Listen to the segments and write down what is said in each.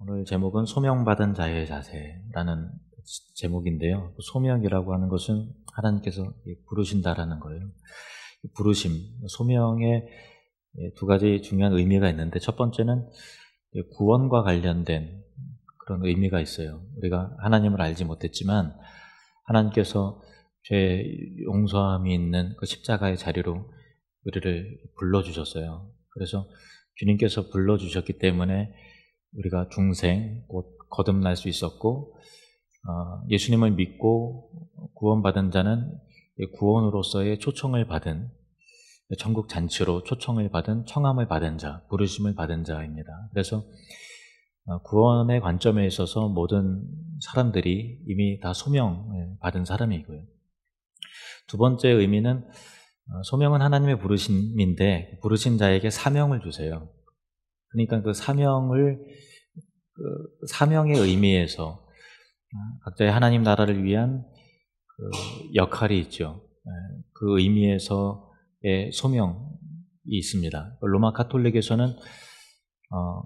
오늘 제목은 소명받은 자의 자세라는 제목인데요. 소명이라고 하는 것은 하나님께서 부르신다라는 거예요. 부르심, 소명에 두 가지 중요한 의미가 있는데, 첫 번째는 구원과 관련된 그런 의미가 있어요. 우리가 하나님을 알지 못했지만 하나님께서 죄 용서함이 있는 그 십자가의 자리로 우리를 불러주셨어요. 그래서 주님께서 불러주셨기 때문에 우리가 중생, 곧 거듭날 수 있었고, 예수님을 믿고 구원받은 자는 구원으로서의 초청을 받은, 천국 잔치로 초청을 받은, 청함을 받은 자, 부르심을 받은 자입니다. 그래서 구원의 관점에 있어서 모든 사람들이 이미 다 소명을 받은 사람이고요. 두 번째 의미는, 소명은 하나님의 부르심인데 부르신 자에게 사명을 주세요. 그러니까 그 사명의 의미에서 각자의 하나님 나라를 위한 그 역할이 있죠. 그 의미에서의 소명이 있습니다. 로마 가톨릭에서는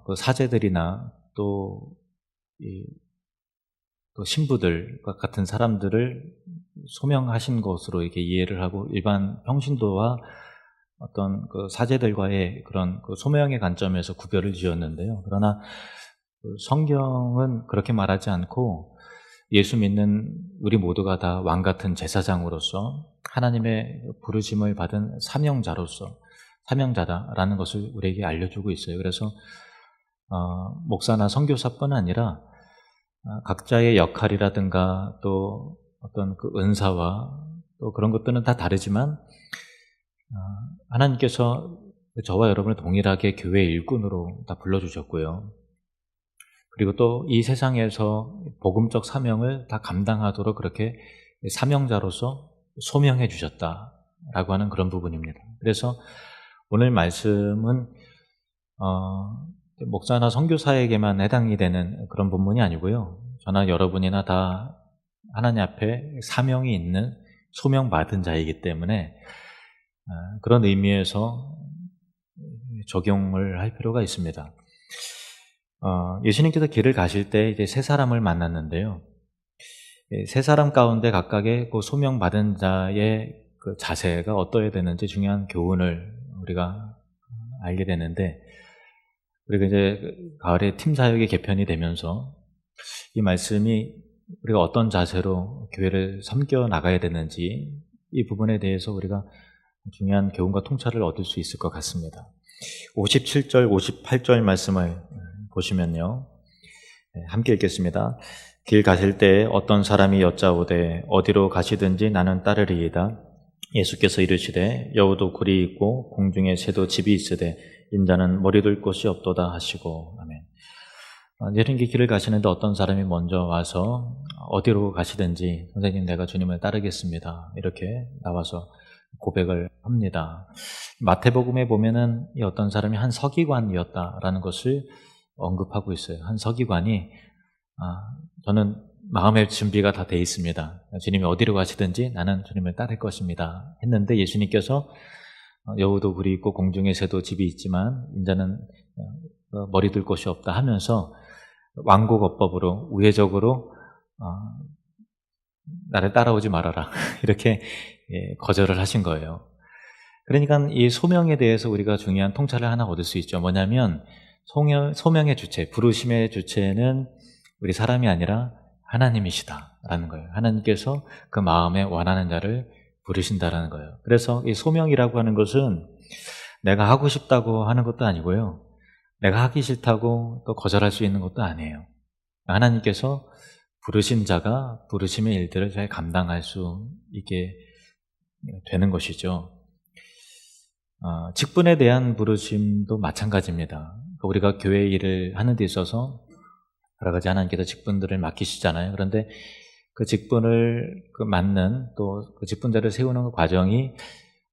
그 사제들이나 또 신부들과 같은 사람들을 소명하신 것으로 이렇게 이해를 하고, 일반 평신도와 어떤 그 사제들과의 그런 그 소명의 관점에서 구별을 지었는데요. 그러나 성경은 그렇게 말하지 않고 예수 믿는 우리 모두가 다 왕 같은 제사장으로서 하나님의 부르심을 받은 사명자다라는 것을 우리에게 알려주고 있어요. 그래서 목사나 선교사뿐 아니라 각자의 역할이라든가 또 어떤 그 은사와 또 그런 것들은 다 다르지만 하나님께서 저와 여러분을 동일하게 교회의 일꾼으로 다 불러주셨고요. 그리고 또 이 세상에서 복음적 사명을 다 감당하도록 그렇게 사명자로서 소명해 주셨다라고 하는 그런 부분입니다. 그래서 오늘 말씀은 목사나 선교사에게만 해당이 되는 그런 본문이 아니고요. 저나 여러분이나 다 하나님 앞에 사명이 있는 소명받은 자이기 때문에 그런 의미에서 적용을 할 필요가 있습니다. 예수님께서 길을 가실 때 이제 세 사람을 만났는데요. 세 사람 가운데 각각의 그 소명받은 자의 그 자세가 어떠해야 되는지 중요한 교훈을 우리가 알게 되는데, 우리가 이제 가을에 팀 사역이 개편이 되면서 이 말씀이 우리가 어떤 자세로 교회를 섬겨 나가야 되는지 이 부분에 대해서 우리가 중요한 교훈과 통찰을 얻을 수 있을 것 같습니다. 57절, 58절 말씀을 보시면요. 함께 읽겠습니다. 길 가실 때 어떤 사람이 여짜오되 어디로 가시든지 나는 따르리이다. 예수께서 이르시되 여우도 굴이 있고 공중에 새도 집이 있으되 인자는 머리둘 곳이 없도다 하시고. 아멘. 이런 길을 가시는데 어떤 사람이 먼저 와서 어디로 가시든지 선생님 내가 주님을 따르겠습니다, 이렇게 나와서 고백을 합니다. 마태복음에 보면은 이 어떤 사람이 한 서기관이었다라는 것을 언급하고 있어요. 한 서기관이 저는 마음의 준비가 다 돼 있습니다, 주님이 어디로 가시든지 나는 주님을 따를 것입니다 했는데, 예수님께서 여우도 굴이 있고 공중에 새도 집이 있지만 인자는 머리 둘 곳이 없다 하면서 완고법으로 우회적으로 나를 따라오지 말아라 이렇게 거절을 하신 거예요. 그러니까 이 소명에 대해서 우리가 중요한 통찰을 하나 얻을 수 있죠. 뭐냐면 소명의 주체, 부르심의 주체는 우리 사람이 아니라 하나님이시다라는 거예요. 하나님께서 그 마음에 원하는 자를 부르신다라는 거예요. 그래서 이 소명이라고 하는 것은 내가 하고 싶다고 하는 것도 아니고요, 내가 하기 싫다고 또 거절할 수 있는 것도 아니에요. 하나님께서 부르신 자가 부르심의 일들을 잘 감당할 수 있게 되는 것이죠. 직분에 대한 부르심도 마찬가지입니다. 우리가 교회 일을 하는 데 있어서 여러 가지 하나님께서 직분들을 맡기시잖아요. 그런데 그 직분을 맡는 또 그 직분자를 세우는 그 과정이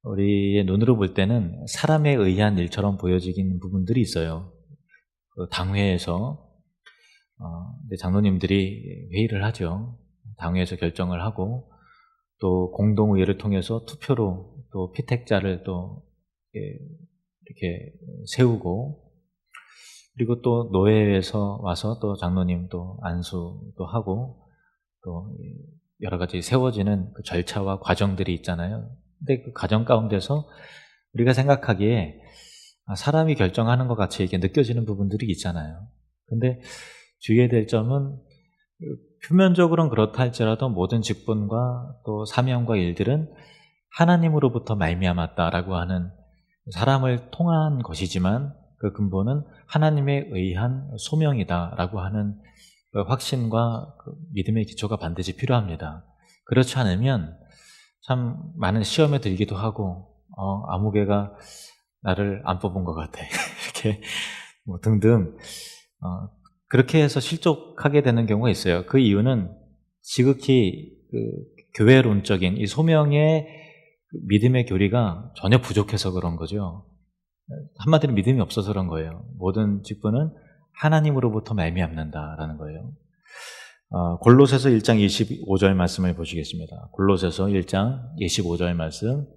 우리의 눈으로 볼 때는 사람에 의한 일처럼 보여지는 부분들이 있어요. 그 당회에서 장로님들이 회의를 하죠. 당회에서 결정을 하고 또 공동의회를 통해서 투표로 또 피택자를 또 이렇게 세우고, 그리고 또 노예에서 와서 또 장로님 또 안수도 하고 또 여러 가지 세워지는 그 절차와 과정들이 있잖아요. 근데 그 과정 가운데서 우리가 생각하기에 사람이 결정하는 것 같이 이렇게 느껴지는 부분들이 있잖아요. 근데 주의해야 될 점은 표면적으로는 그렇다 할지라도 모든 직분과 또 사명과 일들은 하나님으로부터 말미암았다라고 하는, 사람을 통한 것이지만 그 근본은 하나님에 의한 소명이다라고 하는 그 확신과 그 믿음의 기초가 반드시 필요합니다. 그렇지 않으면 참 많은 시험에 들기도 하고 아무개가 나를 안 뽑은 것 같아 이렇게 뭐 등등 그렇게 해서 실족하게 되는 경우가 있어요. 그 이유는 지극히 그 교회론적인 이 소명의 믿음의 교리가 전혀 부족해서 그런 거죠. 한마디로 믿음이 없어서 그런 거예요. 모든 직분은 하나님으로부터 말미암는다라는 거예요. 골로새서 1장 25절 말씀을 보시겠습니다. 골로새서 1장 25절 말씀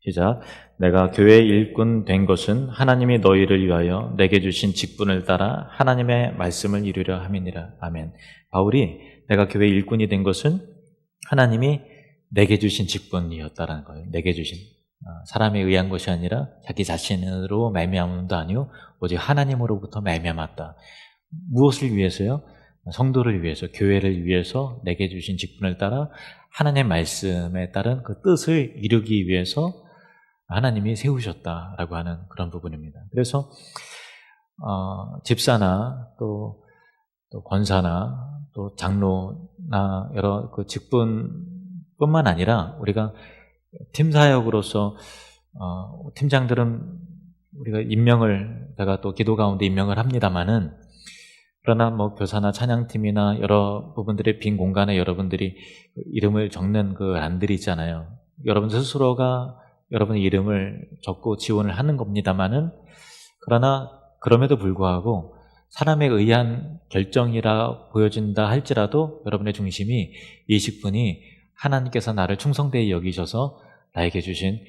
시작. 내가 교회의 일꾼 된 것은 하나님이 너희를 위하여 내게 주신 직분을 따라 하나님의 말씀을 이루려 함이니라. 아멘. 바울이 내가 교회의 일꾼이 된 것은 하나님이 내게 주신 직분이었다라는 거예요. 내게 주신, 사람에 의한 것이 아니라 자기 자신으로 말미암음도 아니요 오직 하나님으로부터 말미암았다. 무엇을 위해서요? 성도를 위해서, 교회를 위해서 내게 주신 직분을 따라 하나님의 말씀에 따른 그 뜻을 이루기 위해서 하나님이 세우셨다라고 하는 그런 부분입니다. 그래서 집사나 또 권사나 또 장로나 여러 그 직분뿐만 아니라 우리가 팀 사역으로서 팀장들은 우리가 임명을, 제가 또 기도 가운데 임명을 합니다만은, 그러나 뭐 교사나 찬양팀이나 여러 부분들의 빈 공간에 여러분들이 이름을 적는 그 란들이 있잖아요. 여러분 스스로가 여러분의 이름을 적고 지원을 하는 겁니다만은, 그러나 그럼에도 불구하고 사람에 의한 결정이라 보여진다 할지라도 여러분의 중심이 이 직분이 하나님께서 나를 충성되이 여기셔서 나에게 주신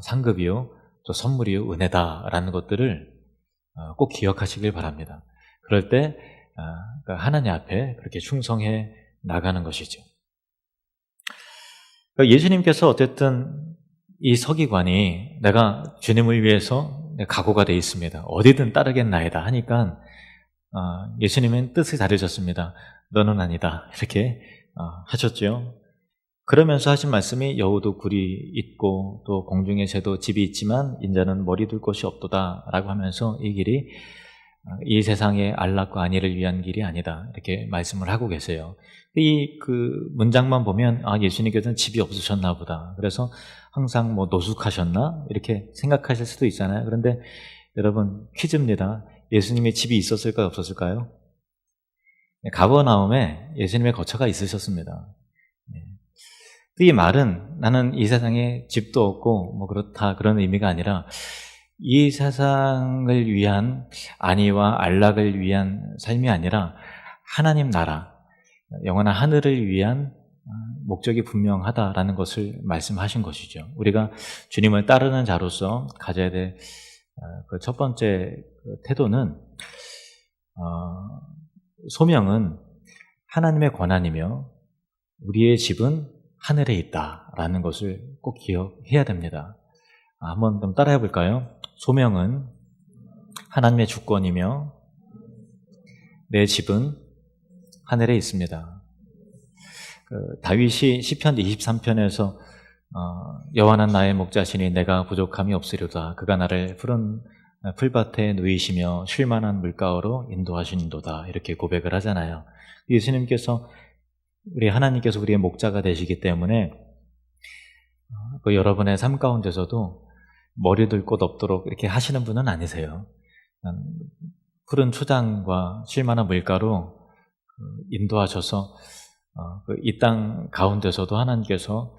상급이요 또 선물이요 은혜다라는 것들을 꼭 기억하시길 바랍니다. 그럴 때 하나님 앞에 그렇게 충성해 나가는 것이죠. 예수님께서 어쨌든 이 서기관이 내가 주님을 위해서 각오가 되어 있습니다. 어디든 따르겠나이다 하니까 예수님은 뜻을 다르셨습니다. 너는 아니다 이렇게 하셨죠. 그러면서 하신 말씀이 여우도 굴이 있고 또 공중의 새도 집이 있지만 인자는 머리 둘 곳이 없도다 라고 하면서 이 길이 이 세상의 안락과 안위를 위한 길이 아니다 이렇게 말씀을 하고 계세요. 이 그 문장만 보면 예수님께서는 집이 없으셨나 보다, 그래서 항상 뭐 노숙하셨나 이렇게 생각하실 수도 있잖아요. 그런데 여러분 퀴즈입니다. 예수님의 집이 있었을까요 없었을까요? 가버나움에 예수님의 거처가 있으셨습니다. 이 말은 나는 이 세상에 집도 없고 뭐 그렇다 그런 의미가 아니라 이 세상을 위한 안위와 안락을 위한 삶이 아니라 하나님 나라, 영원한 하늘을 위한 목적이 분명하다라는 것을 말씀하신 것이죠. 우리가 주님을 따르는 자로서 가져야 될 그 첫 번째 태도는 소명은 하나님의 권한이며 우리의 집은 하늘에 있다라는 것을 꼭 기억해야 됩니다. 한번 좀 따라해 볼까요? 소명은 하나님의 주권이며 내 집은 하늘에 있습니다. 다윗이 시편 23편에서 여호와는 나의 목자시니 내가 부족함이 없으리로다. 그가 나를 푸른 풀밭에 누이시며 쉴만한 물가로 인도하신도다 이렇게 고백을 하잖아요. 예수님께서 하나님께서 우리의 목자가 되시기 때문에 여러분의 삶 가운데서도 머리 둘 곳 없도록 이렇게 하시는 분은 아니세요. 푸른 초장과 쉴만한 물가로 인도하셔서 이 땅 가운데서도 하나님께서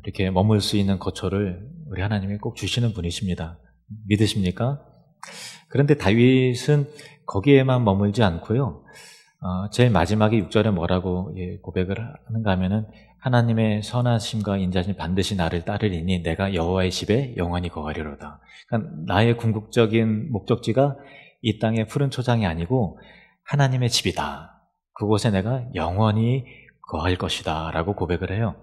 이렇게 머물 수 있는 거처를 우리 하나님이 꼭 주시는 분이십니다. 믿으십니까? 그런데 다윗은 거기에만 머물지 않고요. 제일 마지막에 6절에 뭐라고 고백을 하는가 하면은 하나님의 선하심과 인자심이 반드시 나를 따르리니 내가 여호와의 집에 영원히 거하리로다. 그러니까 나의 궁극적인 목적지가 이 땅의 푸른 초장이 아니고 하나님의 집이다. 그곳에 내가 영원히 거할 것이다 라고 고백을 해요.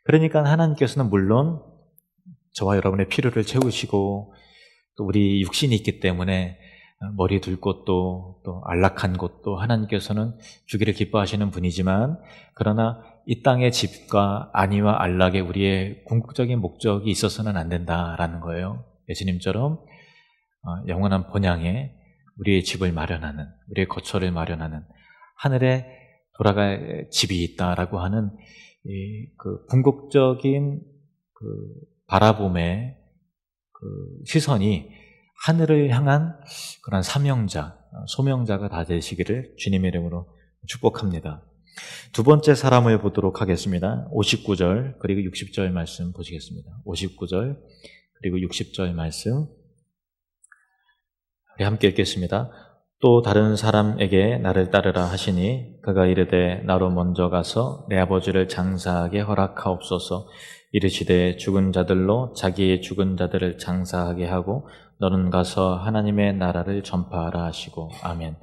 그러니까 하나님께서는 물론 저와 여러분의 필요를 채우시고 또 우리 육신이 있기 때문에 머리 둘 곳도 또 안락한 곳도 하나님께서는 주기를 기뻐하시는 분이지만, 그러나 이 땅의 집과 안위와 안락에 우리의 궁극적인 목적이 있어서는 안 된다라는 거예요. 예수님처럼 영원한 본향에 우리의 집을 마련하는, 우리의 거처를 마련하는, 하늘에 돌아갈 집이 있다라고 하는 그 궁극적인 그 바라봄의 그 시선이 하늘을 향한 그런 사명자, 소명자가 다 되시기를 주님의 이름으로 축복합니다. 두 번째 사람을 보도록 하겠습니다. 59절 그리고 60절 말씀 보시겠습니다. 59절 그리고 60절 말씀 우리 함께 읽겠습니다. 또 다른 사람에게 나를 따르라 하시니 그가 이르되 나로 먼저 가서 내 아버지를 장사하게 허락하옵소서. 이르시되 죽은 자들로 자기의 죽은 자들을 장사하게 하고 너는 가서 하나님의 나라를 전파하라 하시고. 아멘.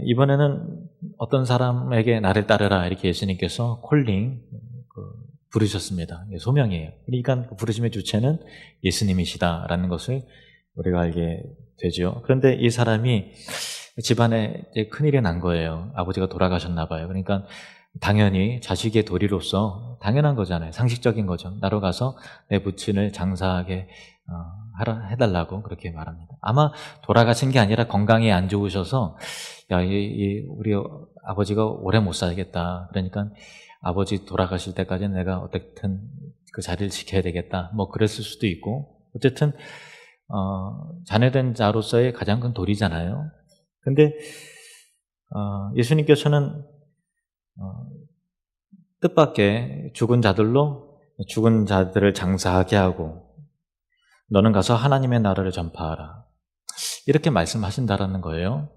이번에는 어떤 사람에게 나를 따르라 이렇게 예수님께서 콜링 부르셨습니다. 소명이에요. 그러니까 그 부르심의 주체는 예수님이시다라는 것을 우리가 알게 되죠. 그런데 이 사람이 집안에 이제 큰일이 난 거예요. 아버지가 돌아가셨나 봐요. 그러니까 당연히 자식의 도리로서 당연한 거잖아요. 상식적인 거죠. 나로 가서 내 부친을 장사하게 해달라고 그렇게 말합니다. 아마 돌아가신 게 아니라 건강이 안 좋으셔서 우리 아버지가 오래 못 살겠다. 그러니까 아버지 돌아가실 때까지는 내가 어떻든 그 자리를 지켜야 되겠다. 뭐 그랬을 수도 있고, 어쨌든 자녀된 자로서의 가장 큰 도리잖아요. 근데 예수님께서는 뜻밖의 죽은 자들로 죽은 자들을 장사하게 하고 너는 가서 하나님의 나라를 전파하라 이렇게 말씀하신다라는 거예요.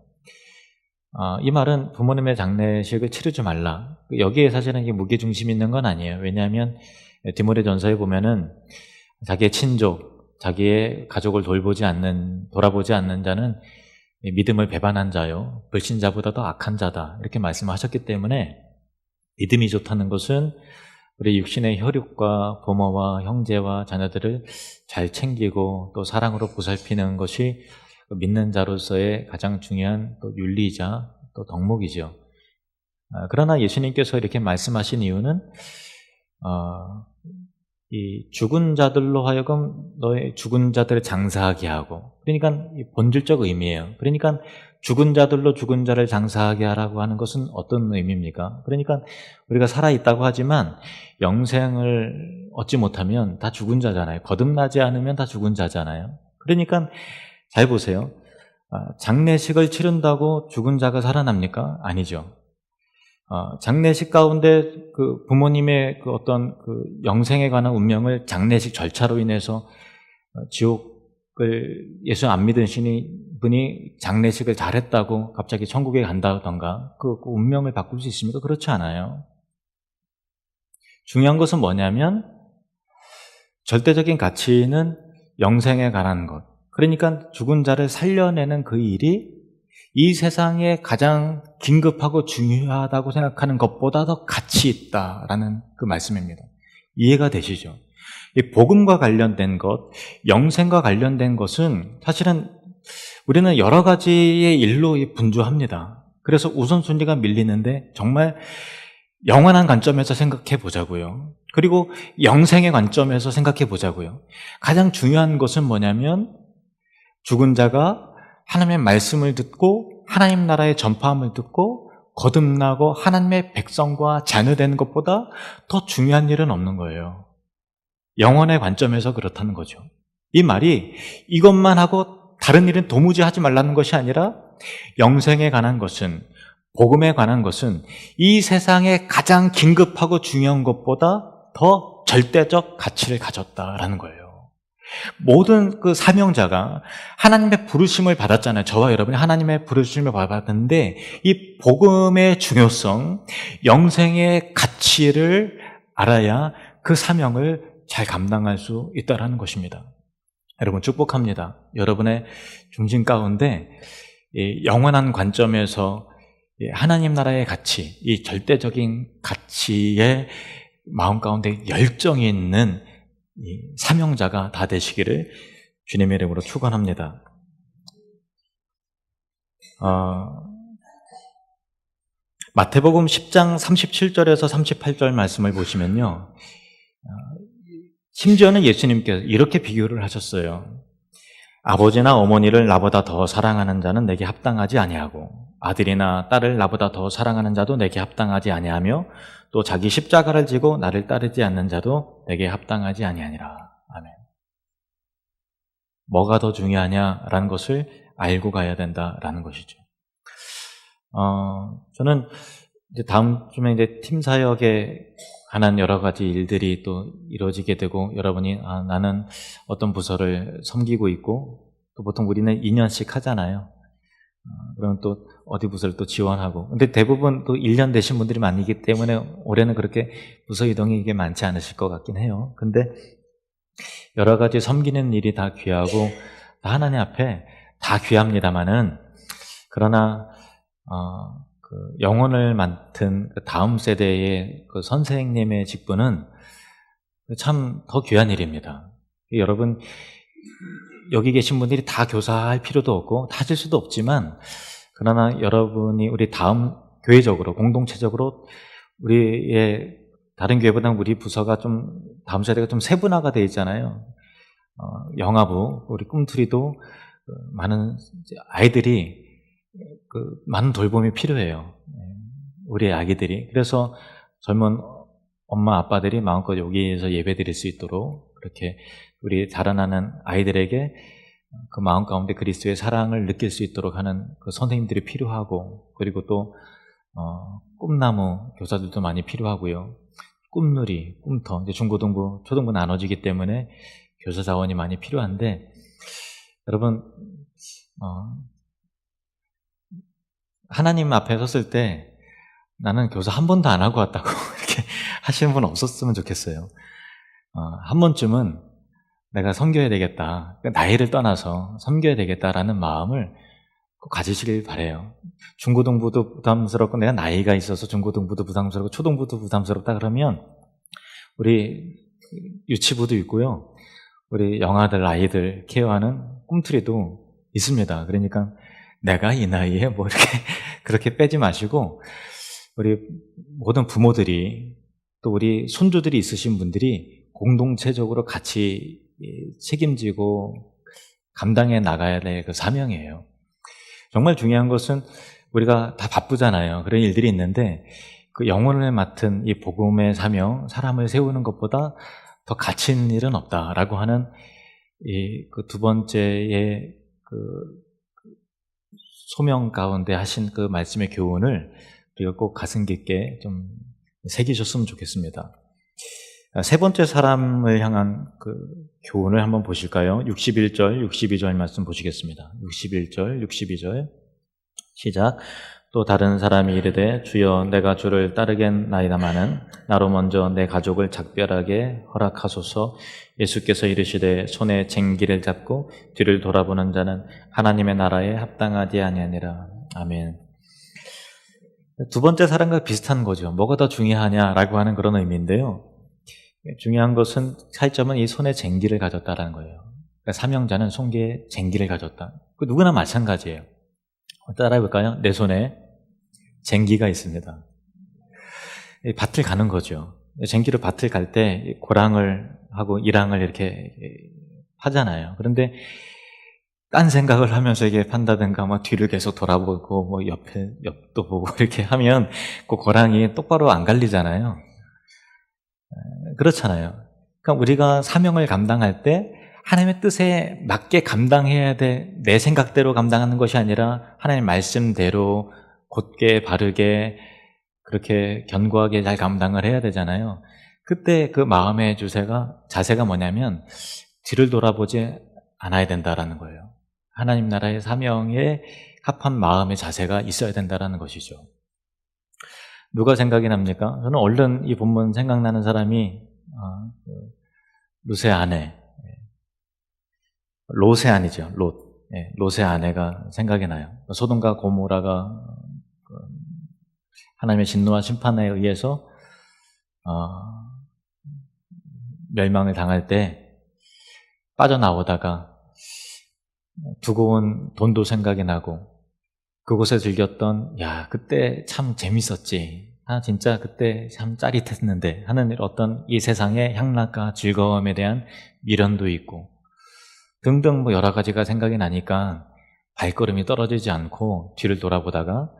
이 말은 부모님의 장례식을 치르지 말라, 여기에 사실은 이게 무게중심이 있는 건 아니에요. 왜냐하면 디모데전서에 보면은 자기의 친족, 자기의 가족을 돌보지 않는, 돌아보지 않는 자는 믿음을 배반한 자요, 불신자보다 더 악한 자다 이렇게 말씀하셨기 때문에 믿음이 좋다는 것은 우리 육신의 혈육과 부모와 형제와 자녀들을 잘 챙기고 또 사랑으로 보살피는 것이 믿는 자로서의 가장 중요한 또 윤리이자 또 덕목이죠. 그러나 예수님께서 이렇게 말씀하신 이유는 이 죽은 자들로 하여금 너의 죽은 자들을 장사하게 하고, 그러니까 이 본질적 의미예요. 그러니까 죽은 자들로 죽은 자를 장사하게 하라고 하는 것은 어떤 의미입니까? 그러니까 우리가 살아있다고 하지만 영생을 얻지 못하면 다 죽은 자잖아요. 거듭나지 않으면 다 죽은 자잖아요. 그러니까 잘 보세요. 장례식을 치른다고 죽은 자가 살아납니까? 아니죠. 장례식 가운데 그 부모님의 그 어떤 그 영생에 관한 운명을 장례식 절차로 인해서 지옥을 예수 안 믿으시는 분이 장례식을 잘했다고 갑자기 천국에 간다던가 그 운명을 바꿀 수 있습니까? 그렇지 않아요. 중요한 것은 뭐냐면 절대적인 가치는 영생에 관한 것. 그러니까 죽은 자를 살려내는 그 일이 이 세상에 가장 긴급하고 중요하다고 생각하는 것보다 더 가치 있다라는 그 말씀입니다. 이해가 되시죠? 이 복음과 관련된 것, 영생과 관련된 것은 사실은 우리는 여러 가지의 일로 분주합니다. 그래서 우선순위가 밀리는데 정말 영원한 관점에서 생각해 보자고요. 그리고 영생의 관점에서 생각해 보자고요. 가장 중요한 것은 뭐냐면 죽은 자가 하나님의 말씀을 듣고 하나님 나라의 전파함을 듣고 거듭나고 하나님의 백성과 자녀되는 것보다 더 중요한 일은 없는 거예요. 영혼의 관점에서 그렇다는 거죠. 이 말이 이것만 하고 다른 일은 도무지 하지 말라는 것이 아니라 영생에 관한 것은, 복음에 관한 것은 이 세상에 가장 긴급하고 중요한 것보다 더 절대적 가치를 가졌다라는 거예요. 모든 그 사명자가 하나님의 부르심을 받았잖아요. 저와 여러분이 하나님의 부르심을 받았는데 이 복음의 중요성, 영생의 가치를 알아야 그 사명을 잘 감당할 수 있다는 것입니다. 여러분 축복합니다. 여러분의 중심 가운데 이 영원한 관점에서 하나님 나라의 가치, 이 절대적인 가치의 마음 가운데 열정이 있는 이 사명자가 다 되시기를 주님의 이름으로 축원합니다. 마태복음 10장 37절에서 38절 말씀을 보시면요, 심지어는 예수님께서 이렇게 비교를 하셨어요. 아버지나 어머니를 나보다 더 사랑하는 자는 내게 합당하지 아니하고 아들이나 딸을 나보다 더 사랑하는 자도 내게 합당하지 아니하며 또 자기 십자가를 지고 나를 따르지 않는 자도 내게 합당하지 아니하니라. 아멘. 뭐가 더 중요하냐라는 것을 알고 가야 된다라는 것이죠. 저는 이제 다음 주에 이제 팀 사역에 관한 여러 가지 일들이 또 이루어지게 되고, 여러분이 나는 어떤 부서를 섬기고 있고, 또 보통 우리는 2년씩 하잖아요. 그러면 또 어디 부서를 또 지원하고, 근데 대부분 또 1년 되신 분들이 많이기 때문에 올해는 그렇게 부서 이동이 이게 많지 않으실 것 같긴 해요. 근데 여러 가지 섬기는 일이 다 귀하고 하나님 앞에 다 귀합니다만은, 그러나 그 영혼을 맡은 그 다음 세대의 그 선생님의 직분은 참 더 귀한 일입니다. 여러분, 여기 계신 분들이 다 교사할 필요도 없고 다 하실 수도 없지만, 그러나 여러분이 우리 다음 교회적으로, 공동체적으로 우리의 다른 교회보다는 우리 부서가 좀, 다음 세대가 좀 세분화가 되어 있잖아요. 영아부, 우리 꿈틀이도 많은 아이들이 많은 돌봄이 필요해요. 우리 아기들이. 그래서 젊은 엄마 아빠들이 마음껏 여기에서 예배 드릴 수 있도록 그렇게 우리 자라나는 아이들에게 그 마음 가운데 그리스도의 사랑을 느낄 수 있도록 하는 그 선생님들이 필요하고, 그리고 또 꿈나무 교사들도 많이 필요하고요. 꿈누리, 꿈터, 이제 중고등부, 초등부 나눠지기 때문에 교사 자원이 많이 필요한데, 여러분 하나님 앞에 섰을 때 나는 교사 한 번도 안 하고 왔다고 이렇게 하시는 분 없었으면 좋겠어요. 한 번쯤은 내가 섬겨야 되겠다, 나이를 떠나서 섬겨야 되겠다라는 마음을 꼭 가지시길 바라요. 중고등부도 부담스럽고 내가 나이가 있어서 중고등부도 부담스럽고 초등부도 부담스럽다 그러면 우리 유치부도 있고요, 우리 영아들 아이들 케어하는 꿈틀이도 있습니다. 그러니까 내가 이 나이에 뭐 이렇게 그렇게 빼지 마시고, 우리 모든 부모들이, 또 우리 손주들이 있으신 분들이 공동체적으로 같이 책임지고 감당해 나가야 될 그 사명이에요. 정말 중요한 것은 우리가 다 바쁘잖아요. 그런 일들이 있는데 그 영혼을 맡은 이 복음의 사명, 사람을 세우는 것보다 더 가치 있는 일은 없다라고 하는 이 그 두 번째의 그 소명 가운데 하신 그 말씀의 교훈을 우리가 꼭 가슴 깊게 좀 새기셨으면 좋겠습니다. 세 번째 사람을 향한 그 교훈을 한번 보실까요? 61절, 62절 말씀 보시겠습니다. 61절, 62절 시작. 또 다른 사람이 이르되 주여 내가 주를 따르겠나이다마는 나로 먼저 내 가족을 작별하게 허락하소서. 예수께서 이르시되 손에 쟁기를 잡고 뒤를 돌아보는 자는 하나님의 나라에 합당하지 아니하니라. 아멘. 두 번째 사람과 비슷한 거죠. 뭐가 더 중요하냐라고 하는 그런 의미인데요, 중요한 것은, 차이점은 이 손에 쟁기를 가졌다라는 거예요. 그러니까 사명자는 손에 쟁기를 가졌다. 누구나 마찬가지예요. 따라해볼까요? 내 손에 쟁기가 있습니다. 밭을 가는 거죠. 쟁기로 밭을 갈 때 고랑을 하고 이랑을 이렇게 하잖아요. 그런데 딴 생각을 하면서 이게 판다든가 뭐 뒤를 계속 돌아보고 뭐 옆도 보고 이렇게 하면 그 고랑이 똑바로 안 갈리잖아요. 그렇잖아요. 그러니까 우리가 사명을 감당할 때 하나님의 뜻에 맞게 감당해야 돼. 내 생각대로 감당하는 것이 아니라 하나님 말씀대로 곧게 바르게 그렇게 견고하게 잘 감당을 해야 되잖아요. 그때 그 마음의 자세가 뭐냐면 뒤를 돌아보지 않아야 된다라는 거예요. 하나님 나라의 사명에 합한 마음의 자세가 있어야 된다라는 것이죠. 누가 생각이 납니까? 저는 얼른 이 본문 생각나는 사람이 루세 아내. 롯의 아내죠. 롯. 예, 롯의 아내가 생각이 나요. 소돔과 고모라가 하나님의 진노와 심판에 의해서 멸망을 당할 때 빠져나오다가 두고 온 돈도 생각이 나고 그곳에 즐겼던 그때 참 재밌었지. 진짜 그때 참 짜릿했는데 하는 어떤 이 세상의 향락과 즐거움에 대한 미련도 있고 등등 여러 가지가 생각이 나니까 발걸음이 떨어지지 않고 뒤를 돌아보다가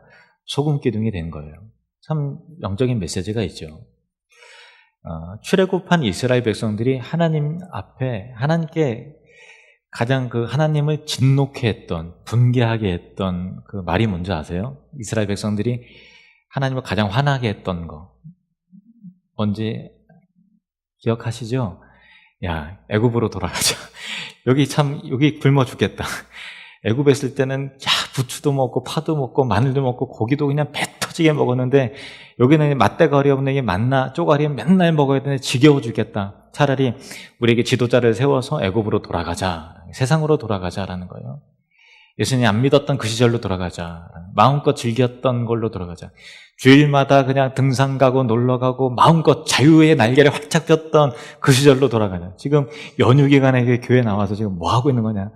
소금기둥이 된 거예요. 참 영적인 메시지가 있죠. 출애굽한 이스라엘 백성들이 하나님 앞에 하나님께 가장 하나님을 진노케 했던, 분개하게 했던 그 말이 뭔지 아세요? 이스라엘 백성들이 하나님을 가장 화나게 했던 거 뭔지 기억하시죠? 애굽으로 돌아가자. 여기 굶어 죽겠다. 애굽에 있을 때는 부추도 먹고 파도 먹고 마늘도 먹고 고기도 그냥 배 터지게 먹었는데 여기는 맛대가리 없는 이 만나 쪼가리 맨날 먹어야 되는데 지겨워 죽겠다. 차라리 우리에게 지도자를 세워서 애굽으로 돌아가자. 세상으로 돌아가자라는 거예요. 예수님이 안 믿었던 그 시절로 돌아가자. 마음껏 즐겼던 걸로 돌아가자. 주일마다 그냥 등산 가고 놀러 가고 마음껏 자유의 날개를 활짝 폈던 그 시절로 돌아가자. 지금 연휴 기간에 교회 나와서 지금 뭐 하고 있는 거냐.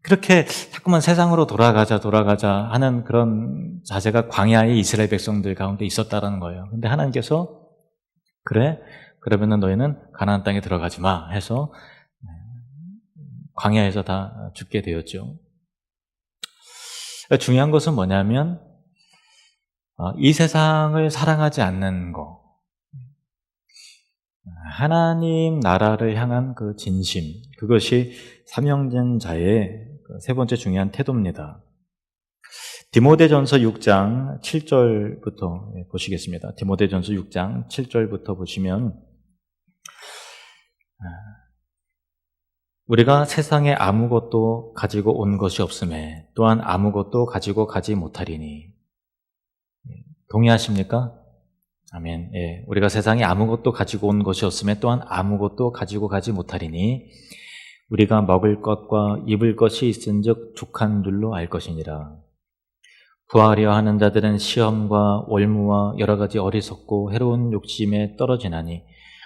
그렇게 자꾸만 세상으로 돌아가자 하는 그런 자세가 광야의 이스라엘 백성들 가운데 있었다라는 거예요. 근데 하나님께서 그래? 그러면은 너희는 가나안 땅에 들어가지 마 해서 광야에서 다 죽게 되었죠. 중요한 것은 뭐냐면 이 세상을 사랑하지 않는 거, 하나님 나라를 향한 그 진심, 그것이 삼형제 자의 세 번째 중요한 태도입니다. 디모데전서 6장 7절부터 보시겠습니다. 디모데전서 6장 7절부터 보시면 우리가 세상에 아무것도 가지고 온 것이 없음에 또한 아무것도 가지고 가지 못하리니. 동의하십니까? 아멘. 예, 우리가 세상에 아무것도 가지고 온 것이 없음에 또한 아무것도 가지고 가지 못하리니 우리가 먹을 것과 입을 것이 있은즉 족한 줄로 알 것이니라. 구하려 하는 자들은 시험과 올무와 여러 가지 어리석고 해로운 욕심에 떨어지나니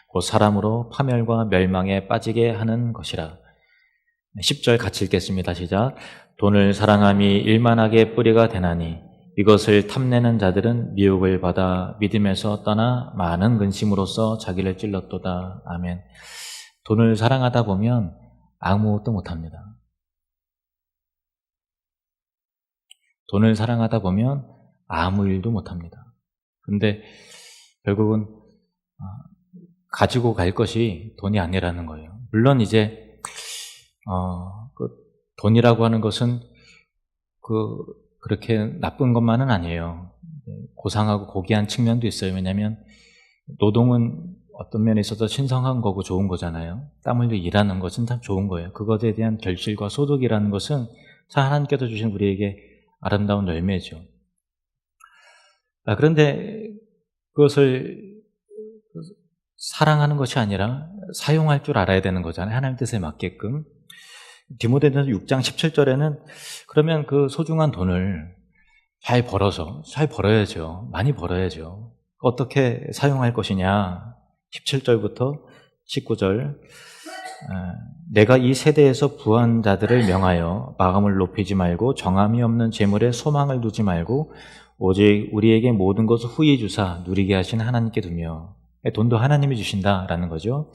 곧 사람으로 파멸과 멸망에 빠지게 하는 것이라. 10절 같이 읽겠습니다. 시작. 돈을 사랑함이 일만하게 뿌리가 되나니 이것을 탐내는 자들은 미혹을 받아 믿음에서 떠나 많은 근심으로써 자기를 찔렀도다. 아멘. 돈을 사랑하다 보면 아무것도 못합니다. 돈을 사랑하다 보면 아무 일도 못합니다. 근데 결국은 가지고 갈 것이 돈이 아니라는 거예요. 물론 이제 그 돈이라고 하는 것은 그렇게 나쁜 것만은 아니에요. 고상하고 고귀한 측면도 있어요. 왜냐하면 노동은 어떤 면에 있어서 신성한 거고 좋은 거잖아요. 땀 흘려 일하는 것은 참 좋은 거예요. 그것에 대한 결실과 소득이라는 것은 참 하나님께서 주신 우리에게 아름다운 열매죠. 그런데 그것을 사랑하는 것이 아니라 사용할 줄 알아야 되는 거잖아요. 하나님 뜻에 맞게끔. 디모데전서 6장 17절에는 그러면 그 소중한 돈을 잘 벌어야죠. 많이 벌어야죠. 어떻게 사용할 것이냐. 17절부터 19절. 내가 이 세대에서 부한 자들을 명하여 마음을 높이지 말고 정함이 없는 재물에 소망을 두지 말고 오직 우리에게 모든 것을 후히 주사 누리게 하신 하나님께 두며. 돈도 하나님이 주신다라는 거죠.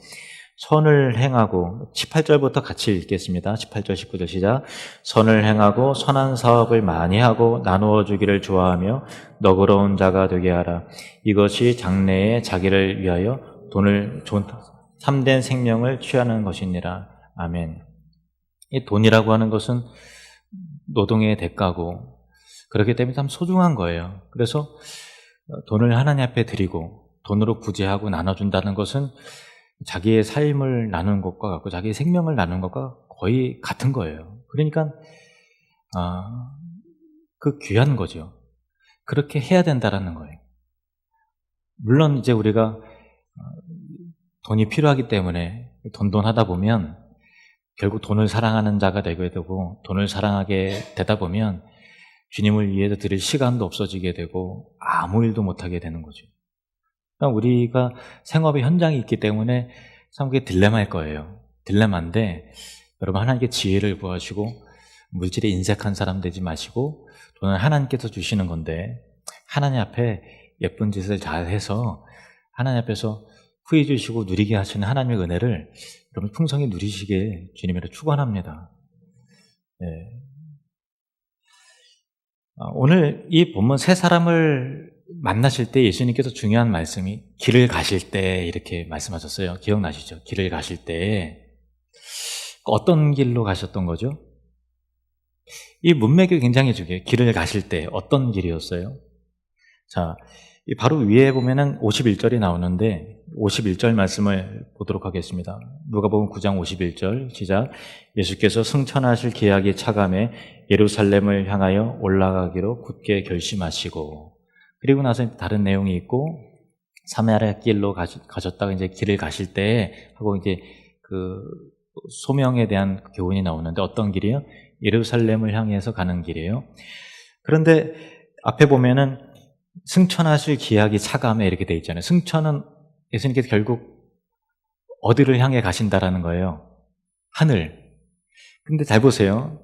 선을 행하고 18절부터 같이 읽겠습니다. 18절 19절 시작. 선을 행하고 선한 사업을 많이 하고 나누어 주기를 좋아하며 너그러운 자가 되게 하라. 이것이 장래에 자기를 위하여 돈을 참된 생명을 취하는 것이니라. 아멘. 이 돈이라고 하는 것은 노동의 대가고 그렇기 때문에 참 소중한 거예요. 그래서 돈을 하나님 앞에 드리고 돈으로 구제하고 나눠준다는 것은 자기의 삶을 나누는 것과 같고 자기의 생명을 나누는 것과 거의 같은 거예요. 그러니까 그 귀한 거죠. 그렇게 해야 된다라는 거예요. 물론 이제 우리가 돈이 필요하기 때문에 돈돈하다 보면 결국 돈을 사랑하는 자가 되게 되고 돈을 사랑하게 되다 보면 주님을 위해서 드릴 시간도 없어지게 되고 아무 일도 못하게 되는 거죠. 그러니까 우리가 생업의 현장이 있기 때문에 참 그게 딜레마일 거예요. 딜레마인데 여러분 하나님께 지혜를 구하시고 물질에 인색한 사람 되지 마시고 돈은 하나님께서 주시는 건데 하나님 앞에 예쁜 짓을 잘해서 하나님 앞에서 후회 주시고 누리게 하시는 하나님의 은혜를 여러분 풍성히 누리시길 주님으로 축원합니다. 네. 오늘 이 본문 세 사람을 만나실 때 예수님께서 중요한 말씀이 길을 가실 때 이렇게 말씀하셨어요. 기억나시죠? 길을 가실 때 어떤 길로 가셨던 거죠? 이 문맥이 굉장히 중요해요. 길을 가실 때 어떤 길이었어요? 자, 바로 위에 보면은 51절이 나오는데 51절 말씀을 보도록 하겠습니다. 누가복음 9장 51절 시작. 예수께서 승천하실 기약이 차감해 예루살렘을 향하여 올라가기로 굳게 결심하시고, 그리고 나서 다른 내용이 있고 사마리아 길로 가셨다가 이제 길을 가실 때 하고 이제 그 소명에 대한 교훈이 나오는데 어떤 길이요? 예루살렘을 향해서 가는 길이에요. 그런데 앞에 보면은 승천하실 기약이 차감해 이렇게 돼 있잖아요. 승천은 예수님께서 결국 어디를 향해 가신다라는 거예요? 하늘. 근데 잘 보세요.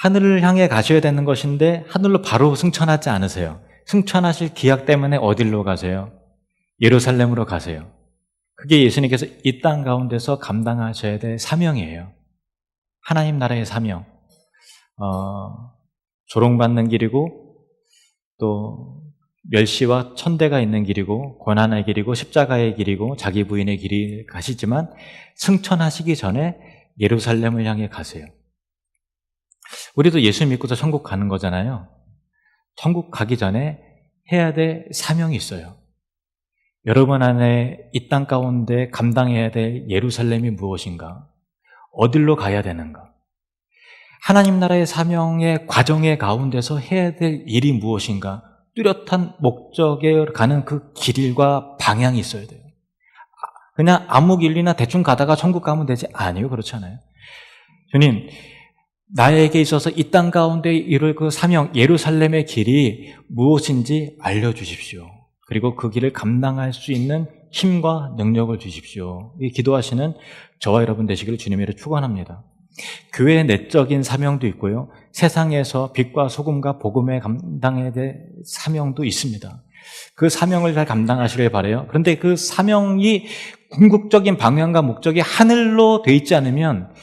하늘을 향해 가셔야 되는 것인데 하늘로 바로 승천하지 않으세요. 승천하실 기약 때문에 어디로 가세요? 예루살렘으로 가세요. 그게 예수님께서 이 땅 가운데서 감당하셔야 될 사명이에요. 하나님 나라의 사명. 조롱받는 길이고 또 멸시와 천대가 있는 길이고 고난의 길이고 십자가의 길이고 자기 부인의 길이 가시지만 승천하시기 전에 예루살렘을 향해 가세요. 우리도 예수 믿고서 천국 가는 거잖아요. 천국 가기 전에 해야 될 사명이 있어요. 여러분 안에 이 땅 가운데 감당해야 될 예루살렘이 무엇인가? 어디로 가야 되는가? 하나님 나라의 사명의 과정의 가운데서 해야 될 일이 무엇인가? 뚜렷한 목적에 가는 그 길과 방향이 있어야 돼요. 그냥 아무 길이나 대충 가다가 천국 가면 되지? 아니요, 그렇지 않아요. 주님, 나에게 있어서 이 땅 가운데 이룰 그 사명, 예루살렘의 길이 무엇인지 알려주십시오. 그리고 그 길을 감당할 수 있는 힘과 능력을 주십시오. 이 기도하시는 저와 여러분 되시기를 주님으로 축원합니다. 교회의 내적인 사명도 있고요. 세상에서 빛과 소금과 복음에 감당해야 될 사명도 있습니다. 그 사명을 잘 감당하시길 바라요. 그런데 그 사명이 궁극적인 방향과 목적이 하늘로 돼 있지 않으면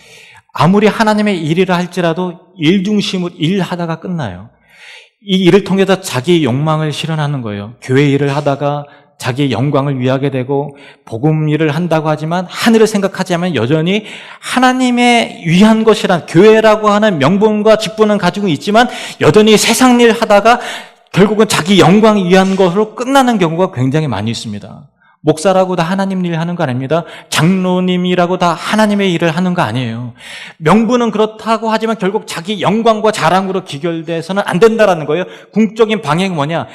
아무리 하나님의 일이라 할지라도 일 중심으로 일하다가 끝나요. 이 일을 통해서 자기 욕망을 실현하는 거예요. 교회 일을 하다가 자기의 영광을 위하게 되고 복음 일을 한다고 하지만 하늘을 생각하지 않으면 여전히 하나님의 위한 것이란 교회라고 하는 명분과 직분은 가지고 있지만 여전히 세상 일 하다가 결국은 자기 영광 위한 것으로 끝나는 경우가 굉장히 많이 있습니다. 목사라고 다 하나님 일 하는 거 아닙니다. 장로님이라고 다 하나님의 일을 하는 거 아니에요. 명분은 그렇다고 하지만 결국 자기 영광과 자랑으로 기결돼서는 안 된다라는 거예요. 궁극적인 방향이 뭐냐?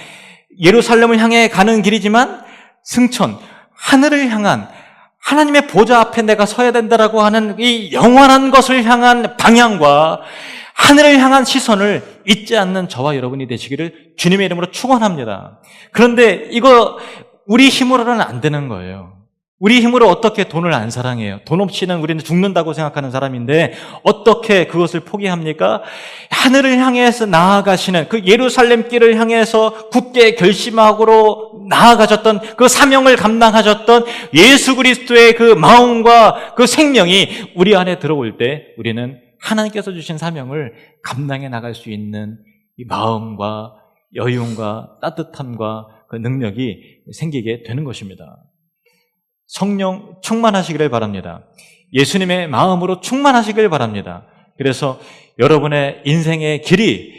예루살렘을 향해 가는 길이지만 승천, 하늘을 향한 하나님의 보좌 앞에 내가 서야 된다라고 하는 이 영원한 것을 향한 방향과 하늘을 향한 시선을 잊지 않는 저와 여러분이 되시기를 주님의 이름으로 축원합니다. 그런데 이거 우리 힘으로는 안 되는 거예요. 우리 힘으로 어떻게 돈을 안 사랑해요? 돈 없이는 우리는 죽는다고 생각하는 사람인데 어떻게 그것을 포기합니까? 하늘을 향해서 나아가시는 그 예루살렘 길을 향해서 굳게 결심하고 나아가셨던 그 사명을 감당하셨던 예수 그리스도의 그 마음과 그 생명이 우리 안에 들어올 때 우리는 하나님께서 주신 사명을 감당해 나갈 수 있는 이 마음과 여유와 따뜻함과 그 능력이 생기게 되는 것입니다. 성령 충만하시기를 바랍니다. 예수님의 마음으로 충만하시길 바랍니다. 그래서 여러분의 인생의 길이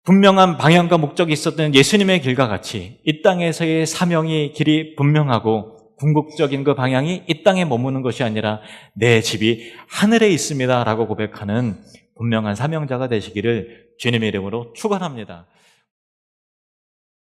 분명한 방향과 목적이 있었던 예수님의 길과 같이 이 땅에서의 사명의 길이 분명하고 궁극적인 그 방향이 이 땅에 머무는 것이 아니라 내 집이 하늘에 있습니다 라고 고백하는 분명한 사명자가 되시기를 주님의 이름으로 축원합니다.